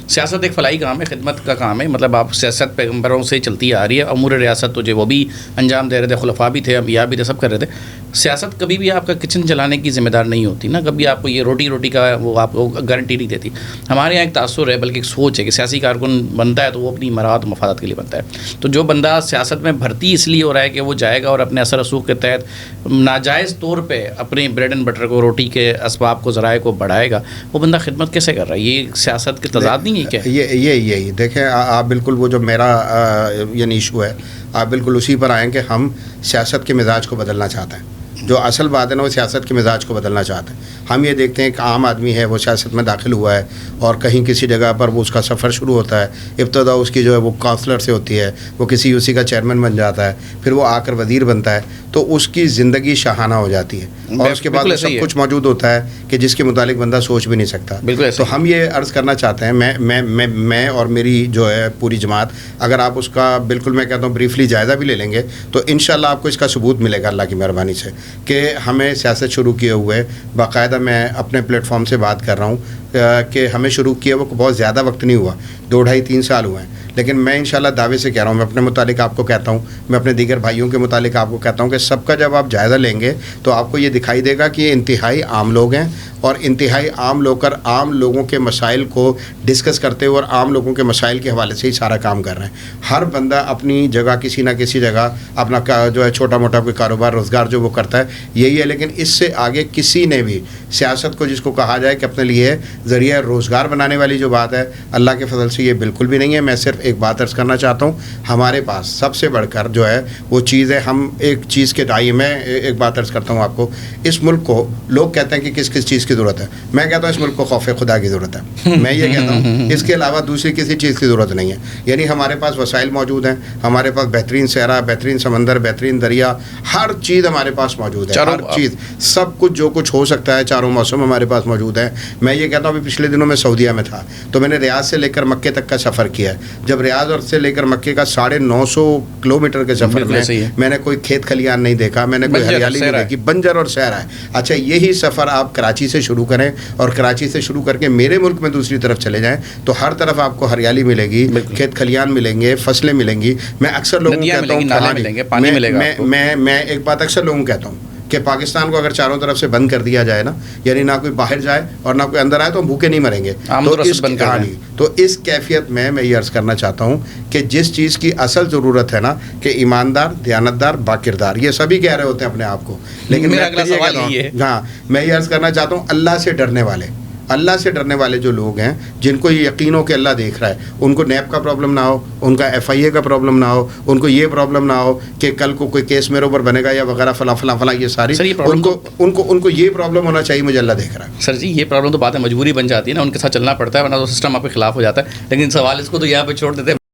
سیاست ایک فلاحی کام ہے، خدمت کا کام ہے. مطلب آپ سیاست پیغمبروں سے چلتی آ رہی ہے. امور ریاست تو جو وہ بھی انجام دے رہے تھے، خلفاء بھی تھے، انبیاء بھی تھے، سب کر رہے تھے. سیاست کبھی بھی آپ کا کچن چلانے کی ذمہ دار نہیں ہوتی نا. کبھی آپ کو یہ روٹی کا وہ آپ کو گارنٹی نہیں دیتی. ہمارے یہاں ایک تاثر ہے، بلکہ ایک سوچ ہے کہ سیاسی کارکن بنتا ہے تو وہ اپنی مراعات و مفادات کے لیے بنتا ہے. تو جو بندہ سیاست میں بھرتی اس لیے ہو رہا ہے کہ وہ جائے گا اور اپنے اثر رسوخ کے تحت ناجائز طور پہ اپنے بریڈ اینڈ بٹر کو، روٹی کے اسباب کو، ذرائع کو بڑھائے گا، وہ بندہ خدمت کیسے کر رہا ہے؟ یہ سیاست کے تضاد نہیں ہے کیا؟ یہی دیکھیں آپ بالکل وہ جو میرا یعنی ایشو ہے، آپ بالکل اسی پر آئیں کہ ہم سیاست کے مزاج کو بدلنا چاہتے ہیں. جو اصل بات ہے نا، وہ سیاست کے مزاج کو بدلنا چاہتے ہیں. ہم یہ دیکھتے ہیں کہ عام آدمی ہے، وہ سیاست میں داخل ہوا ہے اور کہیں کسی جگہ پر وہ اس کا سفر شروع ہوتا ہے. ابتدا اس کی جو ہے وہ کونسلر سے ہوتی ہے، وہ کسی یو سی کا چیئرمین بن جاتا ہے، پھر وہ آ کر وزیر بنتا ہے. تو اس کی زندگی شاہانہ ہو جاتی ہے اور اس کے بعد سب کچھ موجود ہوتا ہے کہ جس کے متعلق بندہ سوچ بھی نہیں سکتا. تو ہم یہ عرض کرنا چاہتے ہیں، میں اور میری جو ہے پوری جماعت، اگر آپ اس کا بالکل میں کہتا ہوں بریفلی جائزہ بھی لے لیں گے تو انشاءاللہ آپ کو اس کا ثبوت ملے گا اللہ کی مہربانی سے کہ ہمیں سیاست شروع کیے ہوئے باقاعدہ، میں اپنے پلیٹ فارم سے بات کر رہا ہوں کہ ہمیں شروع کیا وہ بہت زیادہ وقت نہیں ہوا، 2 ڈھائی 3 سال ہوئے ہیں. لیکن میں انشاءاللہ دعوے سے کہہ رہا ہوں، میں اپنے متعلق آپ کو کہتا ہوں، میں اپنے دیگر بھائیوں کے متعلق آپ کو کہتا ہوں کہ سب کا جب آپ جائزہ لیں گے تو آپ کو یہ دکھائی دے گا کہ یہ انتہائی عام لوگ ہیں اور انتہائی عام لوگ کر عام لوگوں کے مسائل کو ڈسکس کرتے ہوئے اور عام لوگوں کے مسائل کے حوالے سے ہی سارا کام کر رہے ہیں. ہر بندہ اپنی جگہ کسی نہ کسی جگہ اپنا جو ہے چھوٹا موٹا کوئی کاروبار روزگار جو وہ کرتا ہے یہی ہے. لیکن اس سے آگے کسی نے بھی سیاست کو جس کو کہا جائے کہ اپنے لیے ذریعہ روزگار بنانے والی جو بات ہے، اللہ کے فضل سے یہ بالکل بھی نہیں ہے. میں صرف ایک بات عرض کرنا چاہتا ہوں، ہمارے پاس سب سے بڑھ کر جو ہے وہ چیز ہے، ہم ایک چیز کے دائی میں ایک بات عرض کرتا ہوں آپ کو. اس ملک کو لوگ کہتے ہیں کہ کس کس چیز کی ضرورت ہے، میں کہتا ہوں اس ملک کو خوف خدا کی ضرورت ہے. میں یہ کہتا ہوں اس کے علاوہ دوسری کسی چیز کی ضرورت نہیں ہے. یعنی ہمارے پاس وسائل موجود ہیں، ہمارے پاس بہترین صحرا، بہترین سمندر، بہترین دریا، ہر چیز ہمارے پاس موجود ہے. ہر چیز، سب کچھ جو کچھ ہو سکتا ہے، چاروں موسم ہمارے پاس موجود ہیں. میں یہ کہتا ہوں ابھی پچھلے دنوں میں سعودیہ میں تھا تو میں نے ریاض سے لے کر مکے تک کا سفر کیا ہے. جب ریاض اور سے لے کر مکے کا 950 کلومیٹر کے سفر میں نے کوئی کھیت کھلیان نہیں دیکھا، میں نے کوئی ہریالی نہیں دیکھی، بنجر اور صحرا ہے. اچھا یہی سفر آپ کراچی سے شروع کریں اور کراچی سے شروع کر کے میرے ملک میں دوسری طرف چلے جائیں تو ہر طرف آپ کو ہریالی ملے گی، کھیت کھلیان ملیں گے، فصلیں ملیں گی. میں اکثر لوگوں کو کہتا ہوں، میں ایک بات اکثر لوگوں کو کہتا ہوں کہ پاکستان کو اگر چاروں طرف سے بند کر دیا جائے نا، یعنی نہ کوئی باہر جائے اور نہ کوئی اندر آئے تو ہم بھوکے نہیں مریں گے. تو اس کیفیت میں یہ عرض کرنا چاہتا ہوں کہ جس چیز کی اصل ضرورت ہے نا کہ ایماندار، دیانتدار، باکردار، یہ سبھی کہہ رہے ہوتے ہیں اپنے آپ کو، لیکن میں یہ عرض کرنا چاہتا ہوں اللہ سے ڈرنے والے، اللہ سے ڈرنے والے جو لوگ ہیں جن کو یہ یقین ہو کہ اللہ دیکھ رہا ہے، ان کو نیب کا پرابلم نہ ہو، ان کا FIA کا پرابلم نہ ہو، ان کو یہ پرابلم نہ ہو کہ کل کو کوئی کیس میرے اوپر بنے گا یا وغیرہ فلاں فلاں فلاں. یہ ساری ان کو یہ پرابلم ہونا چاہیے مجھے اللہ دیکھ رہا ہے. سر جی یہ پرابلم تو بات ہے، مجبوری بن جاتی ہے نا، ان کے ساتھ چلنا پڑتا ہے ورنہ تو سسٹم آپ کے خلاف ہو جاتا ہے. لیکن سوال اس کو تو یہاں پہ چھوڑ دیتے ہیں.